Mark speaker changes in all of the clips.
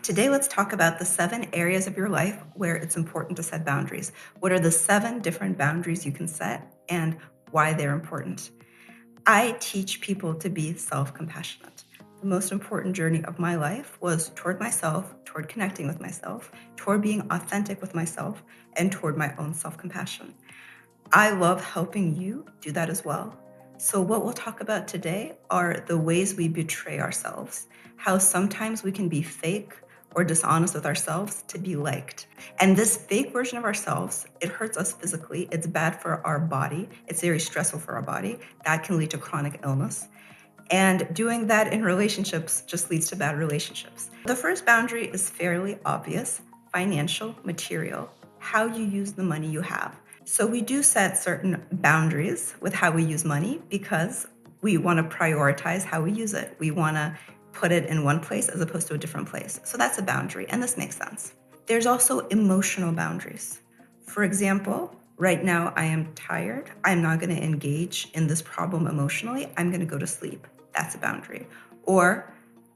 Speaker 1: Today, let's talk about the 7 areas of your life where it's important to set boundaries. What are the 7 different boundaries you can set and why they're important? I teach people to be self-compassionate. The most important journey of my life was toward myself, toward connecting with myself, toward being authentic with myself, and toward my own self-compassion. I love helping you do that as well. So, what we'll talk about today are the ways we betray ourselves, how sometimes we can be fake or dishonest with ourselves to be liked. And this fake version of ourselves, it hurts us physically, it's bad for our body, it's very stressful for our body. That can lead to chronic illness. And doing that in relationships just leads to bad relationships. The first boundary is fairly obvious: financial, material, how you use the money you have. So we do set certain boundaries with how we use money because we want to prioritize how we use it. We want to put it in one place as opposed to a different place. So that's a boundary, and this makes sense. There's also emotional boundaries. For example, right now I am tired. I'm not going to engage in this problem emotionally. I'm going to go to sleep. That's a boundary. Or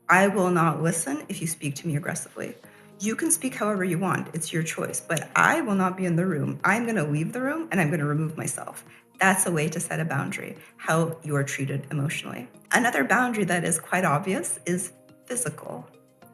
Speaker 1: I will not listen if you speak to me aggressively. You can speak however you want. It's your choice, but I will not be in the room. I'm going to leave the room and I'm going to remove myself. That's a way to set a boundary, how you are treated emotionally. Another boundary that is quite obvious is physical.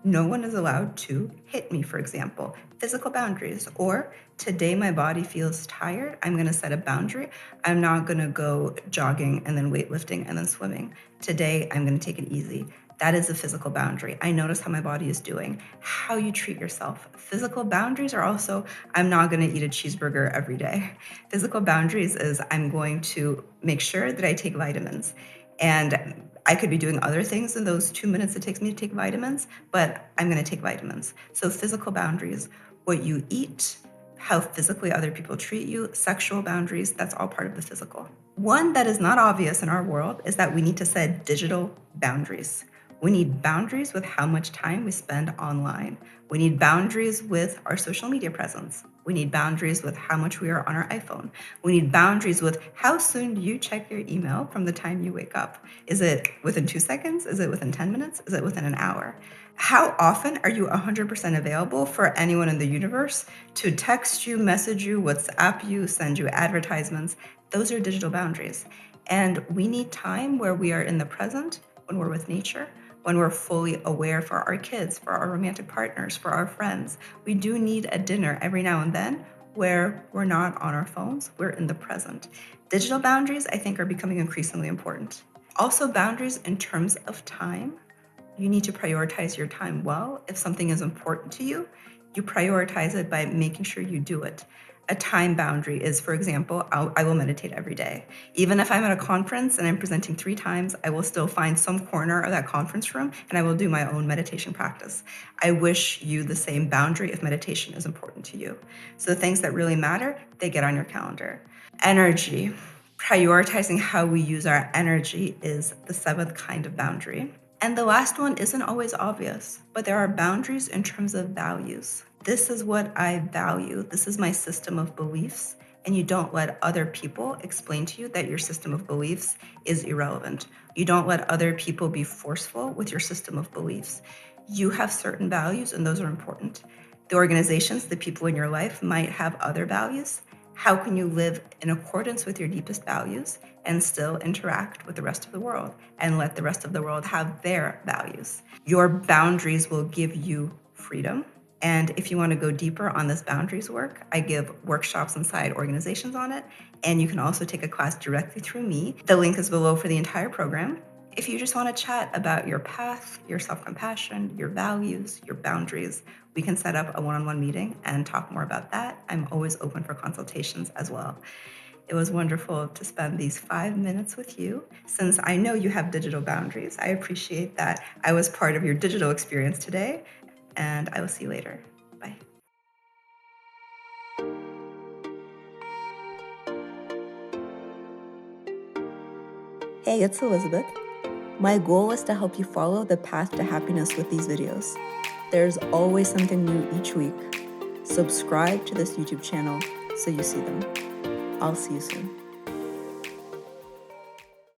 Speaker 1: No one is allowed to hit me, for example. Physical boundaries. Or today my body feels tired. I'm going to set a boundary. I'm not going to go jogging and then weightlifting and then swimming. Today I'm going to take it easy. That is a physical boundary. I notice how my body is doing, how you treat yourself. Physical boundaries are also, I'm not going to eat a cheeseburger every day. Physical boundaries is I'm going to make sure that I take vitamins. And I could be doing other things in those 2 minutes it takes me to take vitamins, but I'm going to take vitamins. So physical boundaries, what you eat, how physically other people treat you, sexual boundaries, that's all part of the physical. One that is not obvious in our world is that we need to set digital boundaries. We need boundaries with how much time we spend online. We need boundaries with our social media presence. We need boundaries with how much we are on our iPhone. We need boundaries with how soon do you check your email from the time you wake up? Is it within 2 seconds? Is it within 10 minutes? Is it within an hour? How often are you 100% available for anyone in the universe to text you, message you, WhatsApp you, send you advertisements? Those are digital boundaries. And we need time where we are in the present, when we're with nature, when we're fully aware for our kids, for our romantic partners, for our friends. We do need a dinner every now and then where we're not on our phones, we're in the present. Digital boundaries, I think, are becoming increasingly important. Also, boundaries in terms of time. You need to prioritize your time well. If something is important to you, you prioritize it by making sure you do it. A time boundary is, for example, I will meditate every day. Even if I'm at a conference and I'm presenting 3 times, I will still find some corner of that conference room and I will do my own meditation practice. I wish you the same boundary if meditation is important to you. So the things that really matter, they get on your calendar. Energy. Prioritizing how we use our energy is the 7th kind of boundary. And the last one isn't always obvious, but there are boundaries in terms of values. This is what I value. This is my system of beliefs. And you don't let other people explain to you that your system of beliefs is irrelevant. You don't let other people be forceful with your system of beliefs. You have certain values, and those are important. The organizations, the people in your life might have other values. How can you live in accordance with your deepest values and still interact with the rest of the world and let the rest of the world have their values? Your boundaries will give you freedom. And if you want to go deeper on this boundaries work, I give workshops inside organizations on it. And you can also take a class directly through me. The link is below for the entire program. If you just want to chat about your path, your self-compassion, your values, your boundaries, we can set up a one-on-one meeting and talk more about that. I'm always open for consultations as well. It was wonderful to spend these 5 minutes with you. Since I know you have digital boundaries, I appreciate that I was part of your digital experience today, and I will see you later. Bye. Hey, it's Elizabeth. My goal is to help you follow the path to happiness with these videos. There's always something new each week. Subscribe to this YouTube channel so you see them. I'll see you soon.